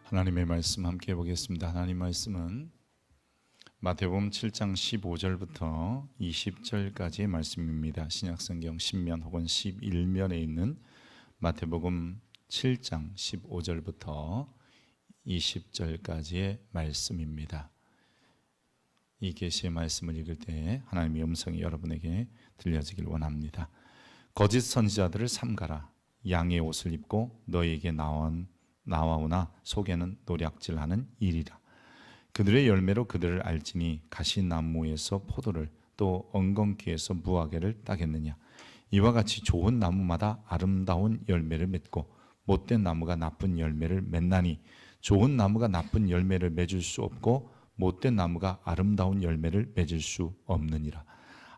하나님의 말씀 함께 보겠습니다. 하나님 말씀은 마태복음 7장 15절부터 20절까지의 말씀입니다. 신약성경 10면 혹은 11면에 있는 마태복음 7장 15절부터 20절까지의 말씀입니다. 이 계시의 말씀을 읽을 때 하나님의 음성이 여러분에게 들려지길 원합니다. 거짓 선지자들을 삼가라. 양의 옷을 입고 너희에게 나와오나 속에는 노략질하는 일이라. 그들의 열매로 그들을 알지니 가시나무에서 포도를 또 엉겅퀴에서 무화과를 따겠느냐. 이와 같이 좋은 나무마다 아름다운 열매를 맺고 못된 나무가 나쁜 열매를 맺나니 좋은 나무가 나쁜 열매를 맺을 수 없고 못된 나무가 아름다운 열매를 맺을 수 없느니라.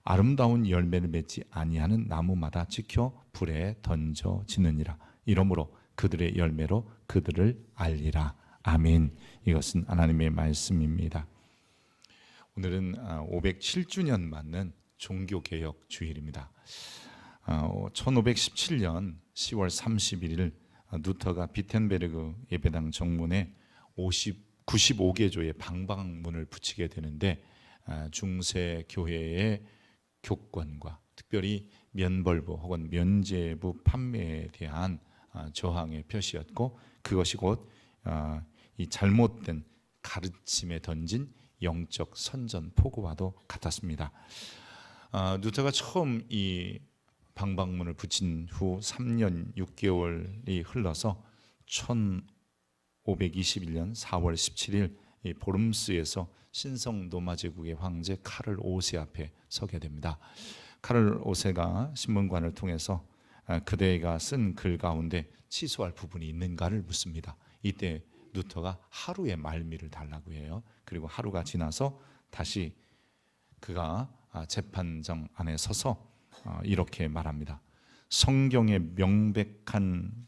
아름다운 열매를 맺지 아니하는 나무마다 지켜 불에 던져지느니라. 이러므로 그들의 열매로 그들을 알리라. 아멘. 이것은 하나님의 말씀입니다. 오늘은 507주년 맞는 종교개혁 주일입니다. 1517년 10월 31일 루터가 비텐베르그 예배당 정문에 95개조의 방방문을 붙이게 되는데 중세 교회의 교권과 특별히 면벌부 혹은 면죄부 판매에 대한 저항의 표시였고, 그것이 곧 이 잘못된 가르침에 던진 영적 선전포고와도 같았습니다. 루터가 처음 이 방방문을 붙인 후 3년 6개월이 흘러서 1521년 4월 17일 이 보름스에서 신성 로마 제국의 황제 카를 5세 앞에 서게 됩니다. 카를 5세가 신문관을 통해서 그대가 쓴 글 가운데 취소할 부분이 있는가를 묻습니다. 이때 루터가 하루의 말미를 달라고 해요. 그리고 하루가 지나서 다시 그가 재판정 안에 서서 이렇게 말합니다. 성경의 명백한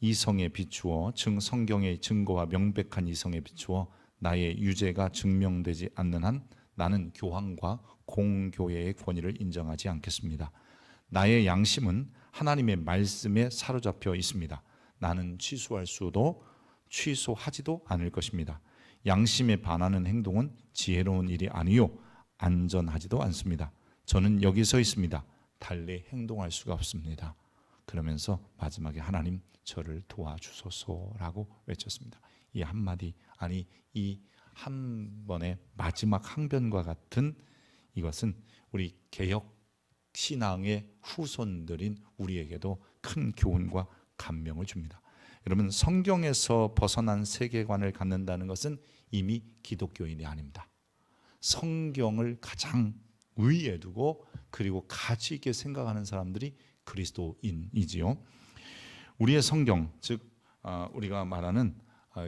이성에 비추어 성경의 증거와 명백한 이성에 비추어 나의 유죄가 증명되지 않는 한 나는 교황과 공교회의 권위를 인정하지 않겠습니다. 나의 양심은 하나님의 말씀에 사로잡혀 있습니다. 나는 취소하지도 않을 것입니다. 양심에 반하는 행동은 지혜로운 일이 아니요 안전하지도 않습니다. 저는 여기 서 있습니다. 달리 행동할 수가 없습니다. 그러면서 마지막에 하나님 저를 도와주소서라고 외쳤습니다. 이 한마디, 아니 이 한 번의 마지막 항변과 같은 이것은 우리 개혁 신앙의 후손들인 우리에게도 큰 교훈과 감명을 줍니다. 여러분, 성경에서 벗어난 세계관을 갖는다는 것은 이미 기독교인이 아닙니다. 성경을 가장 위에 두고 그리고 가치 있게 생각하는 사람들이 그리스도인이지요. 우리의 성경, 즉 우리가 말하는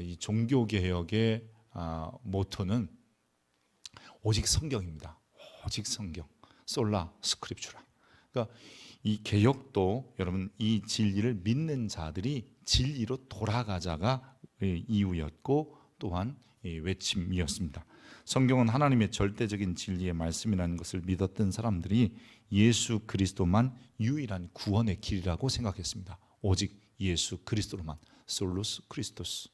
이 종교개혁의 모토는 오직 성경입니다. 오직 성경. 솔라 스크립추라. 그러니까 이 개혁도 여러분 이 진리를 믿는 자들이 진리로 돌아가자가 이유였고 또한 외침이었습니다. 성경은 하나님의 절대적인 진리의 말씀이라는 것을 믿었던 사람들이 예수 그리스도만 유일한 구원의 길이라고 생각했습니다. 오직 예수 그리스도로만, 솔루스 크리스토스.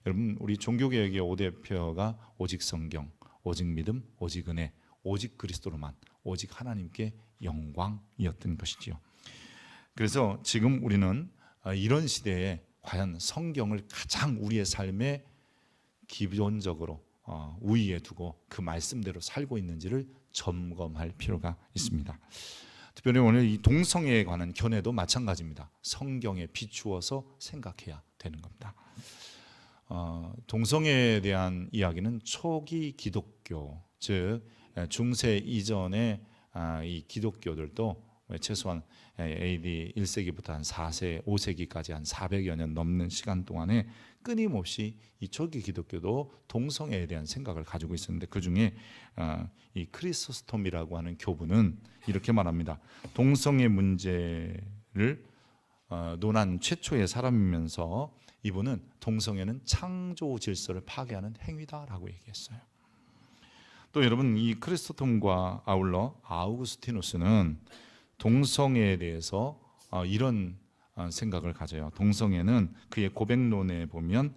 여러분, 우리 종교개혁의 5대표가 오직 성경, 오직 믿음, 오직 은혜, 오직 그리스도로만, 오직 하나님께 영광이었던 것이지요. 그래서 지금 우리는 이런 시대에 과연 성경을 가장 우리의 삶에 기본적으로 우위에 두고 그 말씀대로 살고 있는지를 점검할 필요가 있습니다. 특별히 오늘 이 동성애에 관한 견해도 마찬가지입니다. 성경에 비추어서 생각해야 되는 겁니다. 동성애에 대한 이야기는 초기 기독교, 즉 중세 이전의 이 기독교들도 최소한 AD 1세기부터 한 4세, 5세기까지 한 400여 년 넘는 시간 동안에 끊임없이 이 초기 기독교도 동성애에 대한 생각을 가지고 있었는데, 그중에 이 크리소스톰이라고 하는 교부는 이렇게 말합니다. 동성애 문제를 논한 최초의 사람이면서 이분은 동성애는 창조 질서를 파괴하는 행위다라고 얘기했어요. 또 여러분, 이 크리스토톰과 아울러 아우구스티누스는 동성애에 대해서 이런 생각을 가져요. 동성애는 그의 고백론에 보면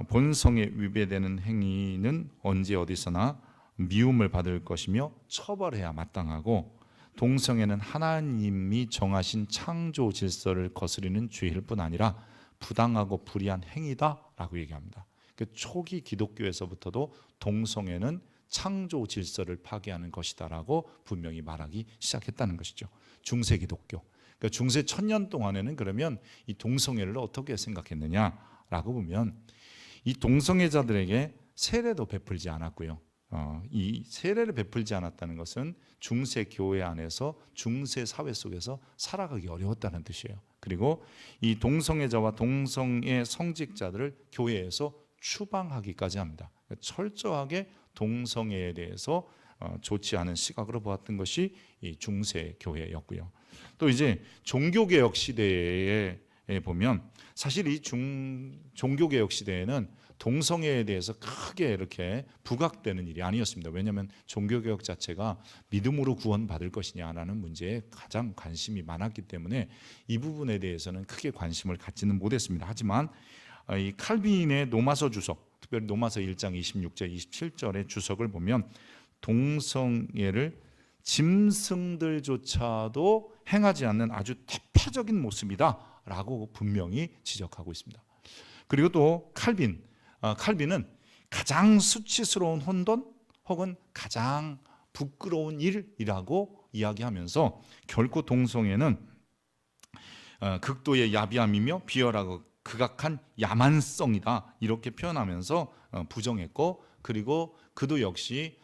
본성에 위배되는 행위는 언제 어디서나 미움을 받을 것이며 처벌해야 마땅하고, 동성애는 하나님이 정하신 창조 질서를 거스르는 죄일 뿐 아니라 부당하고 불의한 행위다라고 얘기합니다. 그 초기 기독교에서부터도 동성애는 창조 질서를 파괴하는 것이다라고 분명히 말하기 시작했다는 것이죠. 중세 기독교. 그러니까 중세 1000년 동안에는 그러면 이 동성애를 어떻게 생각했느냐라고 보면, 이 동성애자들에게 세례도 베풀지 않았고요. 이 세례를 베풀지 않았다는 것은 중세 교회 안에서 중세 사회 속에서 살아가기 어려웠다는 뜻이에요. 그리고 이 동성애자와 동성애 성직자들을 교회에서 추방하기까지 합니다. 철저하게 동성애에 대해서 좋지 않은 시각으로 보았던 것이 이 중세 교회였고요. 또 이제 종교개혁 시대에 보면 사실 이 종교개혁 시대에는 동성애에 대해서 크게 이렇게 부각되는 일이 아니었습니다. 왜냐하면 종교개혁 자체가 믿음으로 구원받을 것이냐라는 문제에 가장 관심이 많았기 때문에 이 부분에 대해서는 크게 관심을 갖지는 못했습니다. 하지만 이 칼빈의 노마서 주석, 특별히 노마서 1장 26절, 27절의 주석을 보면 동성애를 짐승들조차도 행하지 않는 아주 대표적인 모습이다라고 분명히 지적하고 있습니다. 그리고 또 칼빈은 가장 수치스러운 혼돈 혹은 가장 부끄러운 일이라고 이야기하면서 결코 동성애는 극도의 야비함이며 비열하고 극악한 야만성이다 이렇게 표현하면서 부정했고, 그리고 그도 역시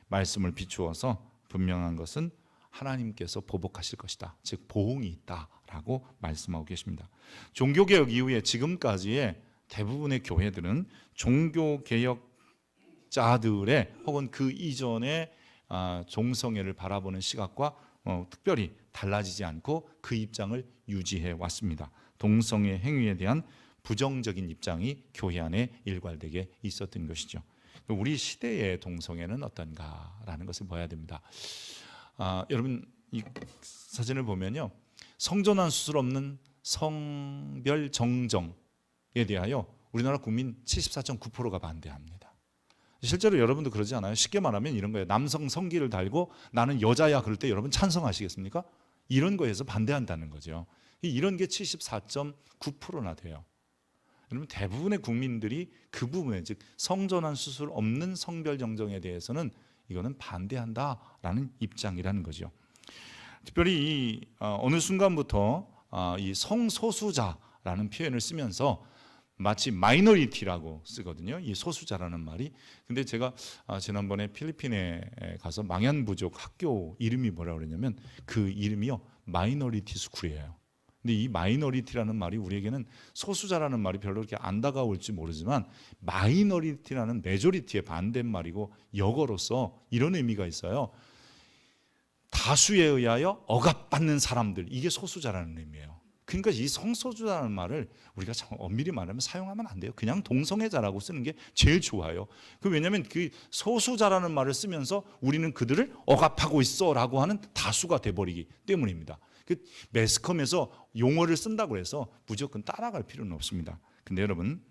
말씀을 비추어서 분명한 것은 하나님께서 보복하실 것이다, 즉 보응이 있다라고 말씀하고 계십니다. 종교개혁 이후에 지금까지의 대부분의 교회들은 종교개혁자들의 혹은 그 이전의 동성애를 바라보는 시각과 특별히 달라지지 않고 그 입장을 유지해 왔습니다. 동성애 행위에 대한 부정적인 입장이 교회 안에 일관되게 있었던 것이죠. 우리 시대의 동성애는 어떤가라는 것을 봐야 됩니다. 여러분 이 사진을 보면요, 성전환 수술 없는 성별 정정에 대하여 우리나라 국민 74.9%가 반대합니다. 실제로 여러분도 그러지 않아요? 쉽게 말하면 이런 거예요. 남성 성기를 달고 나는 여자야 그럴 때 여러분 찬성하시겠습니까? 이런 거에서 반대한다는 거죠. 이런 게 74.9%나 돼요. 여러분 대부분의 국민들이 그 부분에, 즉 성전환 수술 없는 성별 정정에 대해서는 이거는 반대한다라는 입장이라는 거죠. 특별히 어느 순간부터 이 성소수자라는 표현을 쓰면서 마치 마이너리티라고 쓰거든요. 이 소수자라는 말이. 근데 제가 지난번에 필리핀에 가서 망연부족 학교 이름이 뭐라고 그러냐면 그 이름이요, 마이너리티 스쿨이에요. 근데 이 마이너리티라는 말이 우리에게는 소수자라는 말이 별로 그렇게 안 다가올지 모르지만, 마이너리티라는 메조리티의 반대말이고 역어로서 이런 의미가 있어요. 다수에 의하여 억압받는 사람들, 이게 소수자라는 의미예요. 그러니까 이 성소수자라는 말을 우리가 참 엄밀히 말하면 사용하면 안 돼요. 그냥 동성애자라고 쓰는 게 제일 좋아요. 왜냐하면 그 소수자라는 말을 쓰면서 우리는 그들을 억압하고 있어라고 하는 다수가 돼버리기 때문입니다. 그 매스컴에서 용어를 쓴다고 해서 무조건 따라갈 필요는 없습니다. 근데 여러분,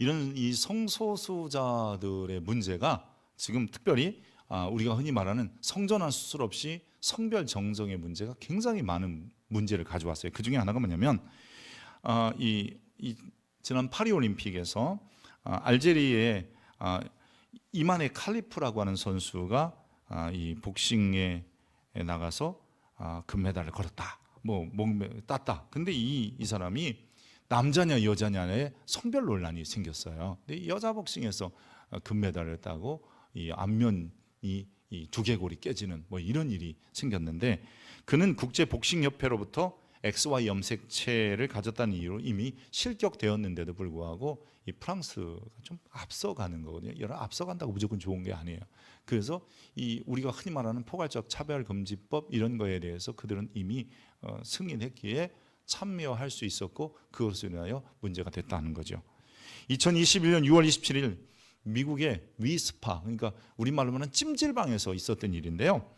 이런 이 성소수자들의 문제가 지금 특별히 우리가 흔히 말하는 성전환 수술 없이 성별 정정의 문제가 굉장히 많은 문제를 가져왔어요. 그 중에 하나가 뭐냐면 지난 파리올림픽에서 알제리의 이만의 칼리프라고 하는 선수가 이 복싱에 나가서 금메달을 걸었다, 땄다. 근데 이 사람이 남자냐 여자냐의 성별 논란이 생겼어요. 근데 이 여자 복싱에서 금메달을 따고 이 안면이 이 두개골이 깨지는 이런 일이 생겼는데, 그는 국제복싱협회로부터 XY 염색체를 가졌다는 이유로 이미 실격되었는데도 불구하고 이 프랑스가 좀 앞서가는 거거든요. 여러분, 앞서간다고 무조건 좋은 게 아니에요. 그래서 이 우리가 흔히 말하는 포괄적 차별금지법 이런 거에 대해서 그들은 이미 승인했기에 참여할 수 있었고, 그것으로 인하여 문제가 됐다는 거죠. 2021년 6월 27일 미국의 위스파, 그러니까 우리말로 하면 찜질방에서 있었던 일인데요.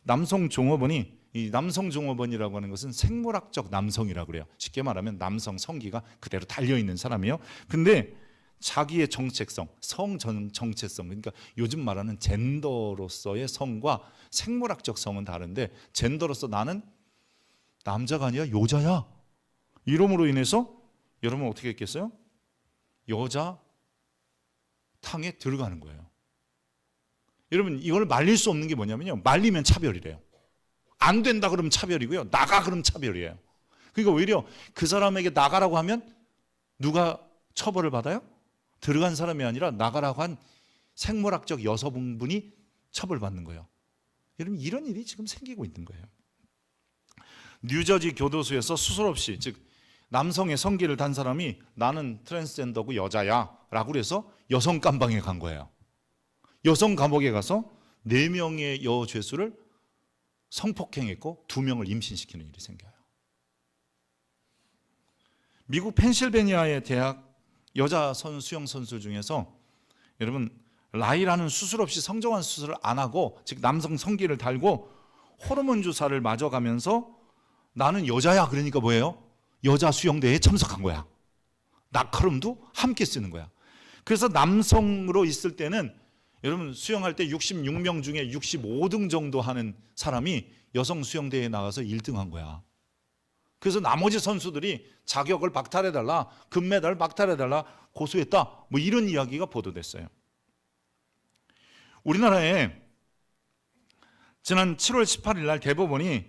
남성 종업원이 이 남성 종업원이라고 하는 것은 생물학적 남성이라고 그래요. 쉽게 말하면 남성 성기가 그대로 달려 있는 사람이에요. 근데 자기의 정체성, 정체성, 그러니까 요즘 말하는 젠더로서의 성과 생물학적 성은 다른데, 젠더로서 나는 남자가 아니라 여자야, 이름으로 인해서 여러분 어떻게 했겠어요? 여자 탕에 들어가는 거예요. 여러분 이걸 말릴 수 없는 게 뭐냐면요, 말리면 차별이래요. 안 된다 그러면 차별이고요, 나가 그러면 차별이에요. 그러니까 오히려 그 사람에게 나가라고 하면 누가 처벌을 받아요? 들어간 사람이 아니라 나가라고 한 생물학적 여성분이 처벌받는 거예요. 여러분 이런 일이 지금 생기고 있는 거예요. 뉴저지 교도소에서 수술 없이, 즉 남성의 성기를 단 사람이 나는 트랜스젠더고 여자야 라고 그래서 여성 감방에 간 거예요. 여성 감옥에 가서 4명의 여죄수를 성폭행했고 2명을 임신시키는 일이 생겨요. 미국 펜실베니아의 대학 여자 수영 선수 중에서 여러분 라이라는 수술 없이 성정환 수술을 안 하고, 즉 남성 성기를 달고 호르몬 주사를 맞아가면서 나는 여자야 그러니까 뭐예요? 여자 수영대회에 참석한 거야. 낙하름도 함께 쓰는 거야. 그래서 남성으로 있을 때는 여러분 수영할 때 66명 중에 65등 정도 하는 사람이 여성 수영대회에 나가서 1등한 거야. 그래서 나머지 선수들이 자격을 박탈해달라, 금메달을 박탈해달라 고소했다, 뭐 이런 이야기가 보도됐어요. 우리나라에 지난 7월 18일 날 대법원이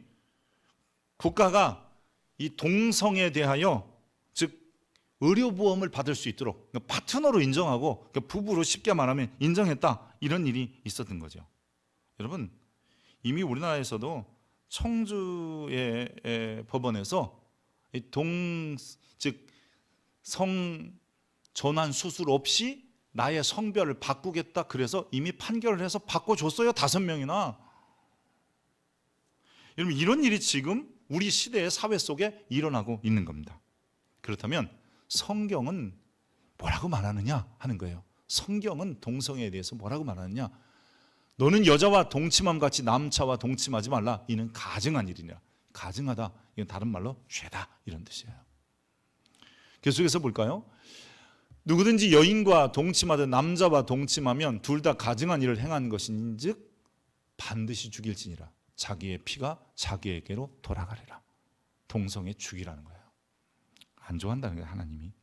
국가가 이 동성에 대하여, 즉 의료보험을 받을 수 있도록 파트너로 인정하고 부부로 쉽게 말하면 인정했다, 이런 일이 있었던 거죠. 여러분 이미 우리나라에서도 청주의 법원에서 즉 성전환 수술 없이 나의 성별을 바꾸겠다 그래서 이미 판결을 해서 바꿔줬어요. 5명이나. 여러분 이런 일이 지금 우리 시대의 사회 속에 일어나고 있는 겁니다. 그렇다면 성경은 뭐라고 말하느냐 하는 거예요. 성경은 동성애에 대해서 뭐라고 말하느냐? 너는 여자와 동침함 같이 남자와 동침하지 말라. 이는 가증한 일이냐. 가증하다, 이건 다른 말로 죄다, 이런 뜻이에요. 계속해서 볼까요? 누구든지 여인과 동침하든 남자와 동침하면 둘 다 가증한 일을 행한 것인즉 반드시 죽일지니라. 자기의 피가 자기에게로 돌아가리라. 동성애 죽이라는 거예요. 안 좋아한다는 거예요, 하나님이.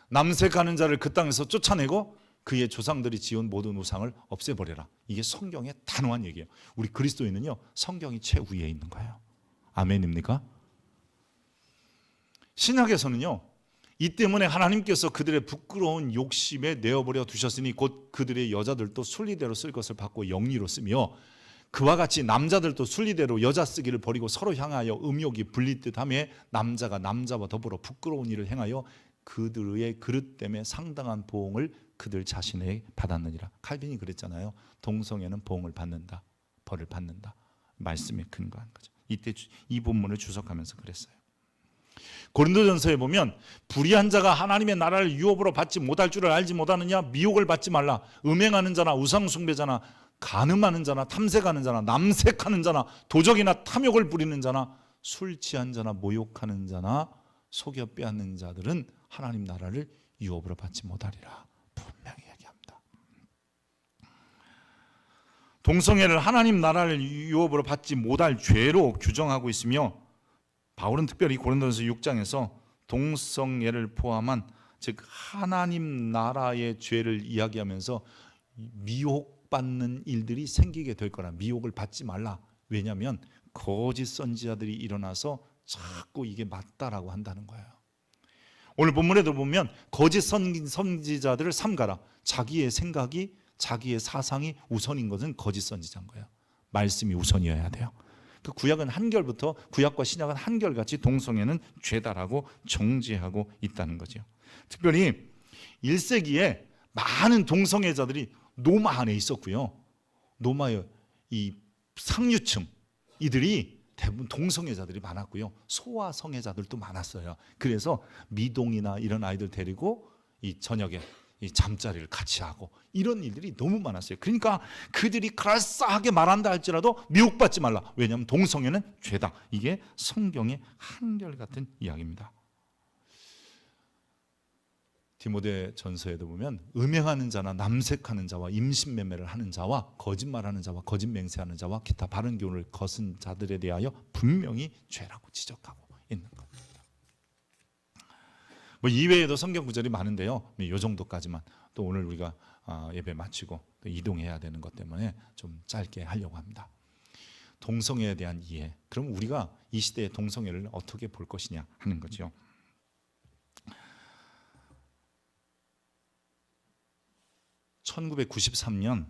남색하는 자를 그 땅에서 쫓아내고 그의 조상들이 지은 모든 우상을 없애버려라. 이게 성경의 단호한 얘기예요. 우리 그리스도인은요, 성경이 최위에 있는 거예요. 아멘입니까? 신약에서는요, 이 때문에 하나님께서 그들의 부끄러운 욕심에 내어버려 두셨으니 곧 그들의 여자들도 순리대로 쓸 것을 받고 영리로 쓰며 그와 같이 남자들도 순리대로 여자 쓰기를 버리고 서로 향하여 음욕이 분리듯하며 남자가 남자와 더불어 부끄러운 일을 행하여 그들의 그릇 때문에 상당한 보응을 그들 자신에게 받았느니라. 칼빈이 그랬잖아요. 동성애는 보응을 받는다, 벌을 받는다. 말씀에 근거한 거죠. 이때 이 본문을 주석하면서 그랬어요. 고린도전서에 보면 불의한 자가 하나님의 나라를 유업으로 받지 못할 줄을 알지 못하느냐. 미혹을 받지 말라. 음행하는 자나 우상숭배자나 간음하는 자나 탐색하는 자나 남색하는 자나 도적이나 탐욕을 부리는 자나 술 취한 자나 모욕하는 자나 속여 빼앗는 자들은 하나님 나라를 유업으로 받지 못하리라. 분명히 얘기합니다. 동성애를 하나님 나라를 유업으로 받지 못할 죄로 규정하고 있으며 바울은 특별히 고린도전서 6장에서 동성애를 포함한 즉 하나님 나라의 죄를 이야기하면서 미혹받는 일들이 생기게 될 거라. 미혹을 받지 말라. 왜냐하면 거짓 선지자들이 일어나서 자꾸 이게 맞다라고 한다는 거예요. 오늘 본문에도 보면 거짓 선지자들을 삼가라. 자기의 생각이, 자기의 사상이 우선인 것은 거짓 선지자인 거예요. 말씀이 우선이어야 돼요. 그 구약은 한결부터, 구약과 신약은 한결같이 동성애는 죄다라고 정죄하고 있다는 거죠. 특별히 1세기에 많은 동성애자들이 노마 안에 있었고요. 노마의 이 상류층, 이들이 대부분 동성애자들이 많았고요. 소아 성애자들도 많았어요. 그래서 미동이나 이런 아이들 데리고 이 저녁에 이 잠자리를 같이 하고 이런 일들이 너무 많았어요. 그러니까 그들이 그럴싸하게 말한다 할지라도 미혹받지 말라. 왜냐하면 동성애는 죄다. 이게 성경의 한결같은 이야기입니다. 디모데 전서에도 보면 음행하는 자나 남색하는 자와 임신매매를 하는 자와 거짓말하는 자와 거짓 맹세하는 자와 기타 바른 교훈을 거스른 자들에 대하여 분명히 죄라고 지적하고 있는 겁니다. 뭐 이외에도 성경 구절이 많은데요. 이 정도까지만. 또 오늘 우리가 예배 마치고 또 이동해야 되는 것 때문에 좀 짧게 하려고 합니다. 동성애에 대한 이해. 그럼 우리가 이 시대의 동성애를 어떻게 볼 것이냐 하는 거죠. (1993년)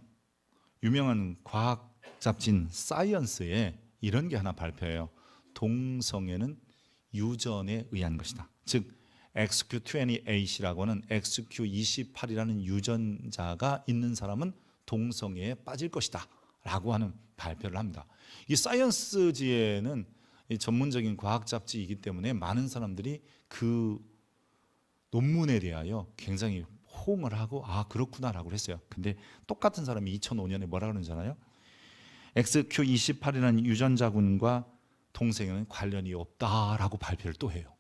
유명한 과학 잡지인 사이언스에 이런 게 하나 발표해요. 동성애는 유전에 의한 것이다. 즉 XQ28이라고는 XQ28이라는 유전자가 있는 사람은 동성애에 빠질 것이다 라고 하는 발표를 합니다. 이 사이언스지에는 전문적인 과학 잡지이기 때문에 많은 사람들이 그 논문에 대하여 굉장히 호응을 하고 아 그렇구나라고 했어요. 근데 똑같은 사람이 2005년에 뭐라 그러잖아요. XQ28이라는 유전자군과 동성애는 관련이 없다라고 발표를 또 해요.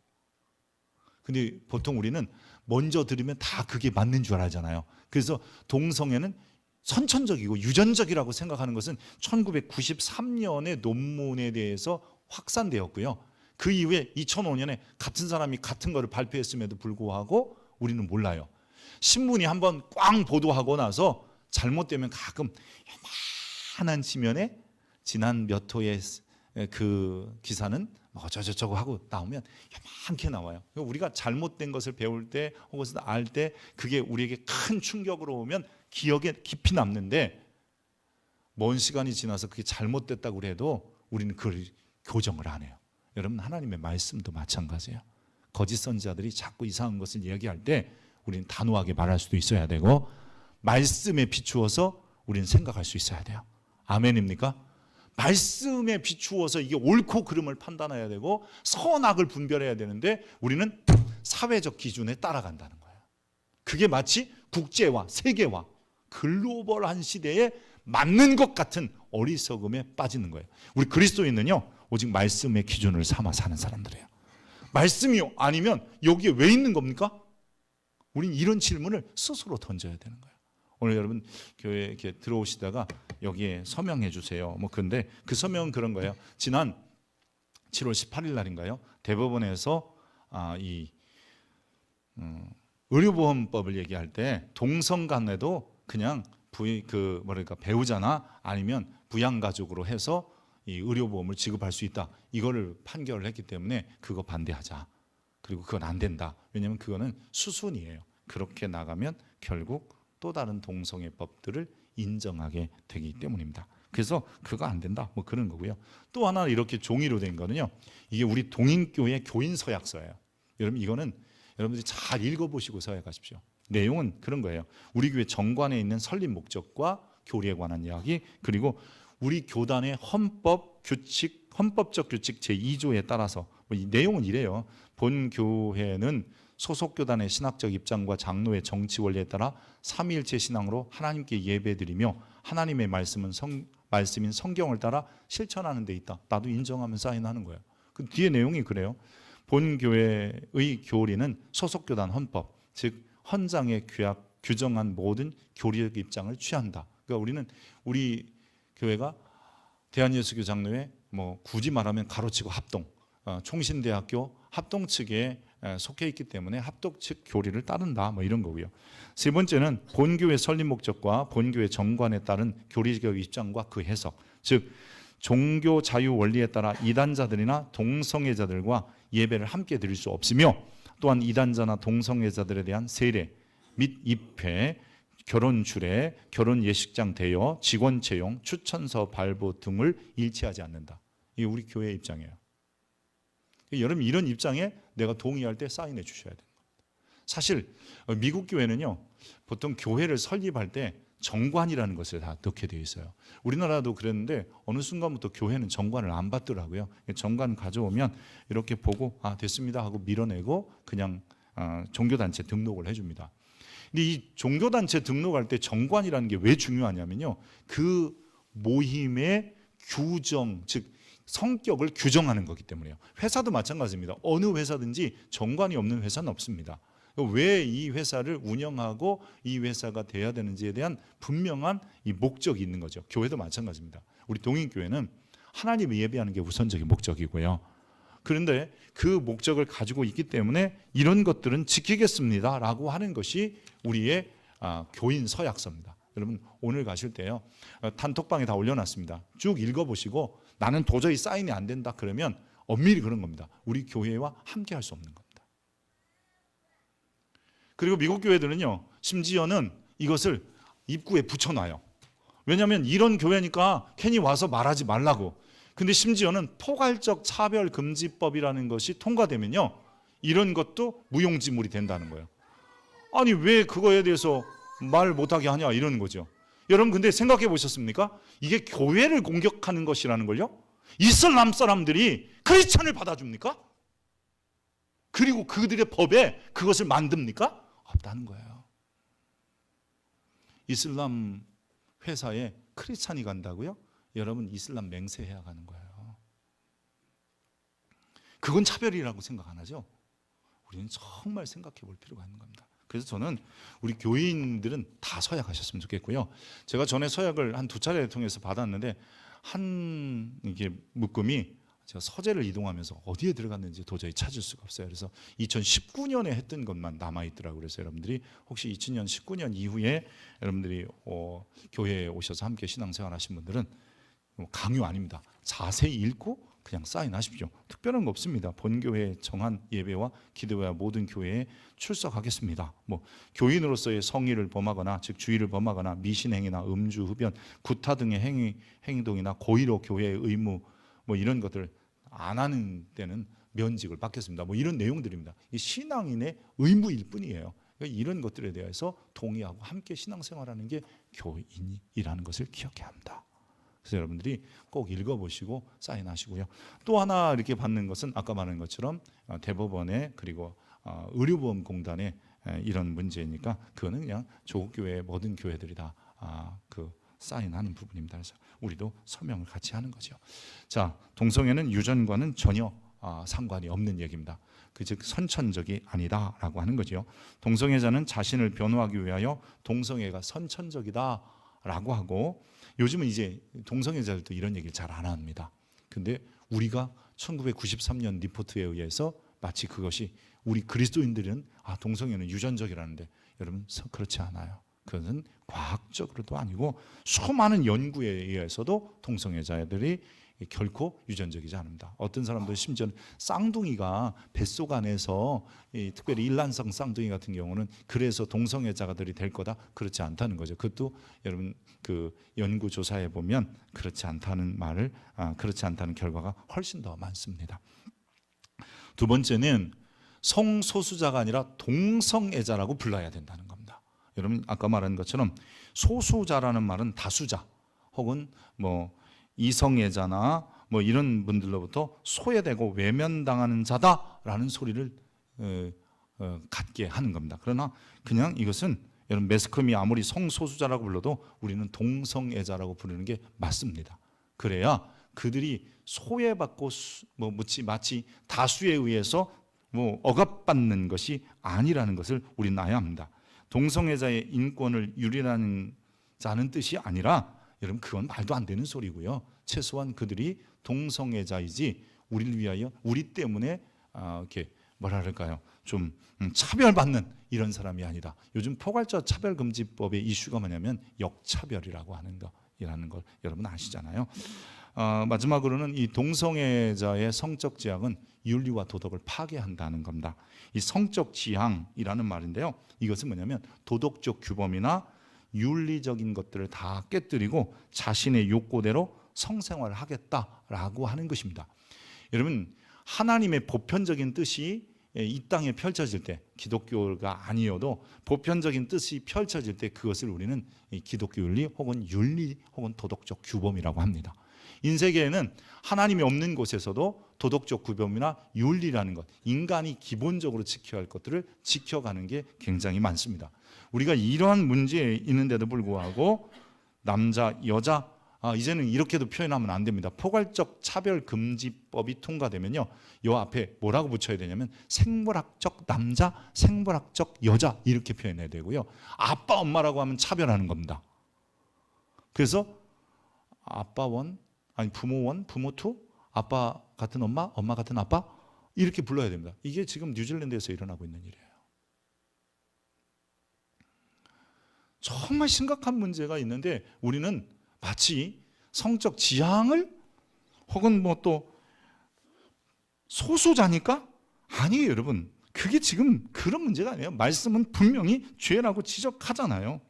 근데 보통 우리는 먼저 들으면 다 그게 맞는 줄 알잖아요. 그래서 동성애는 선천적이고 유전적이라고 생각하는 것은 1993년의 논문에 대해서 확산되었고요. 그 이후에 2005년에 같은 사람이 같은 거를 발표했음에도 불구하고 우리는 몰라요. 신문이 한번 꽝 보도하고 나서 잘못되면 가끔 요만한 지면에 지난 몇 호의 그 기사는 뭐 저거 하고 나오면 요만하게 나와요. 우리가 잘못된 것을 배울 때 혹은 알 때 그게 우리에게 큰 충격으로 오면 기억에 깊이 남는데 먼 시간이 지나서 그게 잘못됐다고 해도 우리는 그걸 교정을 안 해요. 여러분 하나님의 말씀도 마찬가지예요. 거짓 선지자들이 자꾸 이상한 것을 이야기할 때 우리는 단호하게 말할 수도 있어야 되고 말씀에 비추어서 우리는 생각할 수 있어야 돼요. 아멘입니까? 말씀에 비추어서 이게 옳고 그름을 판단해야 되고 선악을 분별해야 되는데 우리는 사회적 기준에 따라간다는 거예요. 그게 마치 국제화, 세계화, 글로벌한 시대에 맞는 것 같은 어리석음에 빠지는 거예요. 우리 그리스도인은요 오직 말씀의 기준을 삼아 사는 사람들이에요. 말씀이요 아니면 여기에 왜 있는 겁니까? 우린 이런 질문을 스스로 던져야 되는 거예요. 오늘 여러분 교회에 이렇게 들어오시다가 여기에 서명해 주세요. 뭐 근데 그 서명은 그런 거예요. 지난 7월 18일 날인가요? 대법원에서 의료보험법을 얘기할 때 동성간에도 그냥 배우자나 아니면 부양가족으로 해서 이 의료보험을 지급할 수 있다. 이거를 판결을 했기 때문에 그거 반대하자. 그리고 그건 안 된다. 왜냐하면 그거는 수순이에요. 그렇게 나가면 결국 또 다른 동성애법들을 인정하게 되기 때문입니다. 그래서 그거 안 된다. 뭐 그런 거고요. 또 하나 이렇게 종이로 된 거는요. 이게 우리 동인교회 교인 서약서예요. 여러분 이거는 여러분들이 잘 읽어보시고 서약하십시오. 내용은 그런 거예요. 우리 교회 정관에 있는 설립 목적과 교리에 관한 이야기 그리고 우리 교단의 헌법적 규칙 제2조에 따라서 이 내용은 이래요. 본 교회는 소속 교단의 신학적 입장과 장로의 정치 원리에 따라 삼위일체 신앙으로 하나님께 예배드리며 하나님의 말씀인 성경을 따라 실천하는 데 있다. 나도 인정하면 사인하는 거예요. 그 뒤에 내용이 그래요. 본 교회의 교리는 소속 교단 헌법, 즉 헌장의 규정한 모든 교리적 입장을 취한다. 그러니까 우리 교회가 대한예수교 장로회 굳이 말하면 가로치고 합동, 총신대학교 합동 측에 속해 있기 때문에 합동 측 교리를 따른다. 이런 거고요. 세 번째는 본교회 설립 목적과 본교회 정관에 따른 교리적 입장과 그 해석, 즉 종교 자유 원리에 따라 이단자들이나 동성애자들과 예배를 함께 드릴 수 없으며 또한 이단자나 동성애자들에 대한 세례 및 입회, 결혼 주례, 결혼 예식장 대여, 직원 채용, 추천서 발부 등을 일치하지 않는다. 이게 우리 교회의 입장이에요. 여러분 이런 입장에 내가 동의할 때 사인해 주셔야 됩니다. 사실 미국 교회는요 보통 교회를 설립할 때 정관이라는 것을 다 넣게 되어 있어요. 우리나라도 그랬는데 어느 순간부터 교회는 정관을 안 받더라고요. 정관 가져오면 이렇게 보고 됐습니다 하고 밀어내고 그냥 종교단체 등록을 해줍니다. 근데 이 종교단체 등록할 때 정관이라는 게 왜 중요하냐면요, 그 모임의 규정, 즉 성격을 규정하는 거기 때문에요. 회사도 마찬가지입니다. 어느 회사든지 정관이 없는 회사는 없습니다. 왜 이 회사를 운영하고 이 회사가 돼야 되는지에 대한 분명한 이 목적이 있는 거죠. 교회도 마찬가지입니다. 우리 동인교회는 하나님을 예배하는 게 우선적인 목적이고요. 그런데 그 목적을 가지고 있기 때문에 이런 것들은 지키겠습니다 라고 하는 것이 우리의 교인 서약서입니다. 여러분 오늘 가실 때요, 단톡방에 다 올려놨습니다. 쭉 읽어보시고 나는 도저히 사인이 안 된다 그러면 엄밀히 그런 겁니다. 우리 교회와 함께 할 수 없는 겁니다. 그리고 미국 교회들은요, 심지어는 이것을 입구에 붙여놔요. 왜냐하면 이런 교회니까 괜히 와서 말하지 말라고. 근데 심지어는 포괄적 차별금지법이라는 것이 통과되면요, 이런 것도 무용지물이 된다는 거예요. 아니 왜 그거에 대해서 말 못하게 하냐 이러는 거죠. 여러분 근데 생각해 보셨습니까? 이게 교회를 공격하는 것이라는 걸요, 이슬람 사람들이 크리스찬을 받아줍니까? 그리고 그들의 법에 그것을 만듭니까? 없다는 거예요. 이슬람 회사에 크리스찬이 간다고요? 여러분 이슬람 맹세해야 가는 거예요. 그건 차별이라고 생각 안 하죠? 우리는 정말 생각해 볼 필요가 있는 겁니다. 그래서 저는 우리 교인들은 다 서약하셨으면 좋겠고요. 제가 전에 서약을 한 2차례 통해서 받았는데 한 이게 묶음이 제가 서재를 이동하면서 어디에 들어갔는지 도저히 찾을 수가 없어요. 그래서 2019년에 했던 것만 남아있더라고요. 그래서 여러분들이 혹시 2019년 이후에 여러분들이 교회에 오셔서 함께 신앙생활 하신 분들은 강요 아닙니다. 자세히 읽고 그냥 사인하십시오. 특별한 거 없습니다. 본교회 정한 예배와 기도회와 모든 교회에 출석하겠습니다. 교인으로서의 성의를 범하거나 즉 주의를 범하거나 미신행위나 음주, 흡연, 구타 등의 행동이나 고의로 교회의 의무 이런 것들을 안 하는 때는 면직을 받겠습니다. 이런 내용들입니다. 이 신앙인의 의무일 뿐이에요. 그러니까 이런 것들에 대해서 동의하고 함께 신앙생활하는 게 교인이라는 것을 기억해야 합니다. 그래서 여러분들이 꼭 읽어보시고 사인하시고요. 또 하나 이렇게 받는 것은 아까 말한 것처럼 대법원에 그리고 의료보험공단에 이런 문제니까 그거는 그냥 조국교회 모든 교회들이 다 사인하는 부분입니다. 그래서 우리도 서명을 같이 하는 거죠. 자, 동성애는 유전과는 전혀 상관이 없는 얘기입니다. 즉 선천적이 아니다라고 하는 거죠. 동성애자는 자신을 변호하기 위하여 동성애가 선천적이다라고 하고, 요즘은 이제 동성애자들도 이런 얘기를 잘 안 합니다. 근데 우리가 1993년 리포트에 의해서 마치 그것이 우리 그리스도인들은 동성애는 유전적이라는데 여러분 그렇지 않아요. 그것은 과학적으로도 아니고 수많은 연구에 의해서도 동성애자들이 결코 유전적이지 않습니다. 어떤 사람들 심지어는 쌍둥이가 뱃속 안에서 특별히 일란성 쌍둥이 같은 경우는 그래서 동성애자들이 될 거다, 그렇지 않다는 거죠. 그것도 여러분 그 연구 조사해 보면 그렇지 않다는 그렇지 않다는 결과가 훨씬 더 많습니다. 두 번째는 성소수자가 아니라 동성애자라고 불러야 된다는 겁니다. 여러분 아까 말한 것처럼 소수자라는 말은 다수자 혹은 이성애자나 이런 분들로부터 소외되고 외면당하는 자다라는 소리를 갖게 하는 겁니다. 그러나 그냥 이것은 여러분 매스컴이 아무리 성소수자라고 불러도 우리는 동성애자라고 부르는 게 맞습니다. 그래야 그들이 소외받고 마치 다수에 의해서 억압받는 것이 아니라는 것을 우리는 알아야 합니다. 동성애자의 인권을 유린하는 자는 뜻이 아니라 여러분 그건 말도 안 되는 소리고요. 최소한 그들이 동성애자이지 우리를 위하여 우리 때문에 이렇게 좀 차별받는 이런 사람이 아니다. 요즘 포괄적 차별금지법의 이슈가 뭐냐면 역차별이라고 하는 거라는 걸 여러분 아시잖아요. 마지막으로는 이 동성애자의 성적 지향은 윤리와 도덕을 파괴한다는 겁니다. 이 성적 지향이라는 말인데요, 이것은 뭐냐면 도덕적 규범이나 윤리적인 것들을 다 깨뜨리고 자신의 욕구대로 성생활을 하겠다라고 하는 것입니다. 여러분 하나님의 보편적인 뜻이 이 땅에 펼쳐질 때, 기독교가 아니어도 보편적인 뜻이 펼쳐질 때 그것을 우리는 기독교 윤리 혹은 윤리 혹은 도덕적 규범이라고 합니다. 인세계에는 하나님이 없는 곳에서도 도덕적 구별이나 윤리라는 것, 인간이 기본적으로 지켜야 할 것들을 지켜가는 게 굉장히 많습니다. 우리가 이러한 문제에 있는데도 불구하고 남자, 여자, 이제는 이렇게도 표현하면 안 됩니다. 포괄적 차별금지법이 통과되면요, 요 앞에 뭐라고 붙여야 되냐면 생물학적 남자, 생물학적 여자 이렇게 표현해야 되고요. 아빠, 엄마라고 하면 차별하는 겁니다. 그래서 아빠 원, 아니 부모 원, 부모 투, 아빠 같은 엄마, 엄마 같은 아빠 이렇게 불러야 됩니다. 이게 지금 뉴질랜드에서 일어나고 있는 일이에요. 정말 심각한 문제가 있는데 우리는 마치 성적 지향을 혹은 뭐 또 소수자니까? 아니에요, 여러분. 그게 지금 그런 문제가 아니에요. 말씀은 분명히 죄라고 지적하잖아요.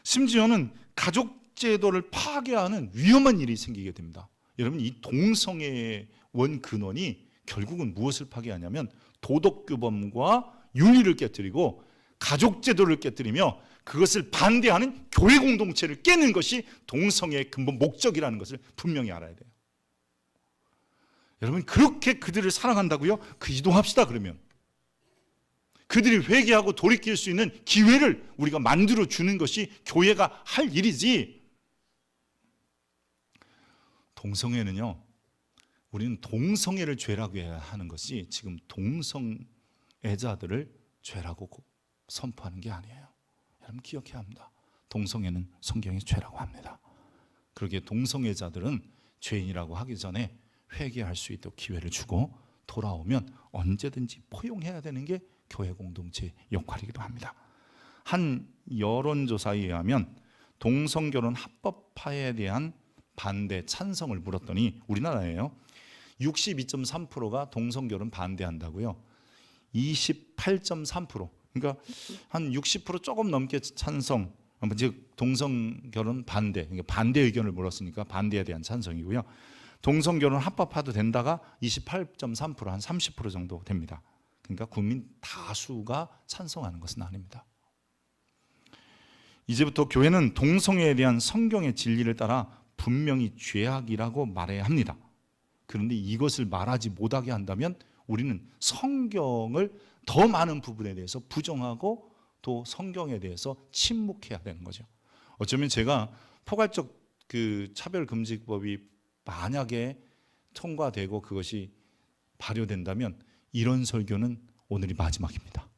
심지어는 가족 제도를 파괴하는 위험한 일이 생기게 됩니다. 여러분, 이 동성애의 원 근원이 결국은 무엇을 파괴하냐면 도덕규범과 윤리를 깨뜨리고 가족 제도를 깨뜨리며 그것을 반대하는 교회 공동체를 깨는 것이 동성애의 근본 목적이라는 것을 분명히 알아야 돼요. 여러분, 그렇게 그들을 사랑한다고요? 기도합시다. 그러면 그들이 회개하고 돌이킬 수 있는 기회를 우리가 만들어 주는 것이 교회가 할 일이지. 동성애는요, 우리는 동성애를 죄라고 해야 하는 것이 지금 동성애자들을 죄라고 선포하는 게 아니에요. 여러분 기억해야 합니다. 동성애는 성경의 죄라고 합니다. 그러기에 동성애자들은 죄인이라고 하기 전에 회개할 수 있도록 기회를 주고 돌아오면 언제든지 포용해야 되는 게 교회 공동체의 역할이기도 합니다. 한 여론조사에 의하면 동성결혼 합법화에 대한 반대 찬성을 물었더니 우리나라에요 62.3%가 동성결혼 반대한다고요. 28.3%, 그러니까 한 60% 조금 넘게 찬성, 즉 동성결혼 반대, 그러니까 반대 의견을 물었으니까 반대에 대한 찬성이고요. 동성결혼 합법화도 된다가 28.3%, 한 30% 정도 됩니다. 그러니까 국민 다수가 찬성하는 것은 아닙니다. 이제부터 교회는 동성애에 대한 성경의 진리를 따라 분명히 죄악이라고 말해야 합니다. 그런데 이것을 말하지 못하게 한다면 우리는 성경을 더 많은 부분에 대해서 부정하고 또 성경에 대해서 침묵해야 되는 거죠. 어쩌면 제가 포괄적 차별금지법이 만약에 통과되고 그것이 발효된다면 이런 설교는 오늘이 마지막입니다.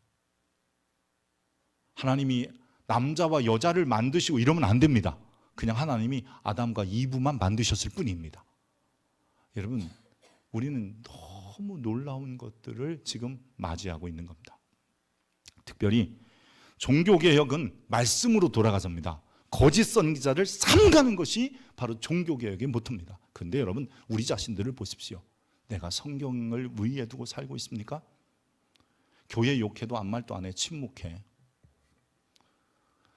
하나님이 남자와 여자를 만드시고 이러면 안 됩니다. 그냥 하나님이 아담과 이브만 만드셨을 뿐입니다. 여러분, 우리는 너무 놀라운 것들을 지금 맞이하고 있는 겁니다. 특별히 종교개혁은 말씀으로 돌아가서입니다. 거짓 선지자를 삼가는 것이 바로 종교개혁의 모토입니다. 그런데 여러분, 우리 자신들을 보십시오. 내가 성경을 위에 두고 살고 있습니까? 교회 욕해도 아무 말도 안 해, 침묵해.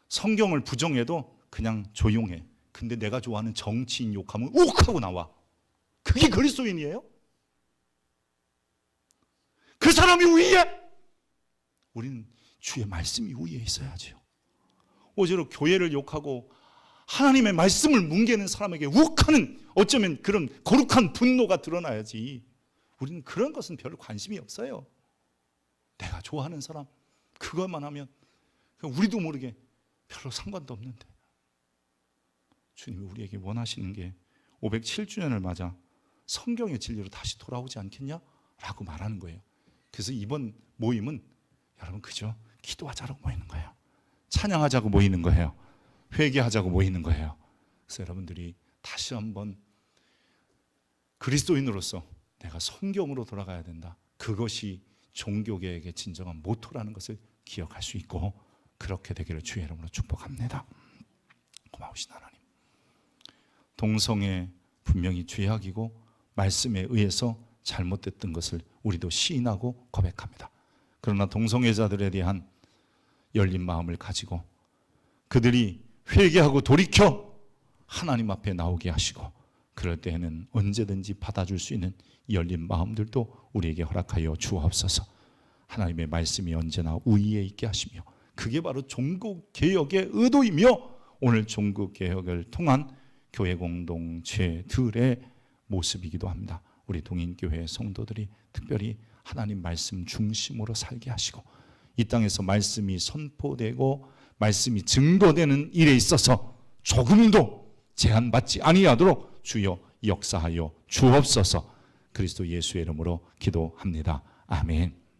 성경을 부정해도 그냥 조용해. 근데 내가 좋아하는 정치인 욕하면 욱 하고 나와. 그게 그리스도인이에요? 그 사람이 위에? 우리는 주의 말씀이 위에 있어야죠. 오히려 교회를 욕하고 하나님의 말씀을 뭉개는 사람에게 욱하는 어쩌면 그런 거룩한 분노가 드러나야지. 우리는 그런 것은 별로 관심이 없어요. 내가 좋아하는 사람 그것만 하면 우리도 모르게 별로 상관도 없는데 주님이 우리에게 원하시는 게 507주년을 맞아 성경의 진리로 다시 돌아오지 않겠냐라고 말하는 거예요. 그래서 이번 모임은 여러분 그죠? 기도하자고 모이는 거예요. 찬양하자고 모이는 거예요. 회개하자고 모이는 거예요. 그래서 여러분들이 다시 한번 그리스도인으로서 내가 성경으로 돌아가야 된다. 그것이 종교개혁의 진정한 모토라는 것을 기억할 수 있고 그렇게 되기를 주의 이름으로 축복합니다. 고마우신 하나님, 동성애 분명히 죄악이고 말씀에 의해서 잘못됐던 것을 우리도 시인하고 고백합니다. 그러나 동성애자들에 대한 열린 마음을 가지고 그들이 회개하고 돌이켜 하나님 앞에 나오게 하시고 그럴 때에는 언제든지 받아줄 수 있는 열린 마음들도 우리에게 허락하여 주옵소서. 하나님의 말씀이 언제나 우위에 있게 하시며 그게 바로 종교개혁의 의도이며 오늘 종교개혁을 통한 교회 공동체들의 모습이기도 합니다. 우리 동인교회 성도들이 특별히 하나님 말씀 중심으로 살게 하시고 이 땅에서 말씀이 선포되고 말씀이 증거되는 일에 있어서 조금도 제한받지 아니하도록 주여 역사하여 주옵소서. 그리스도 예수의 이름으로 기도합니다. 아멘.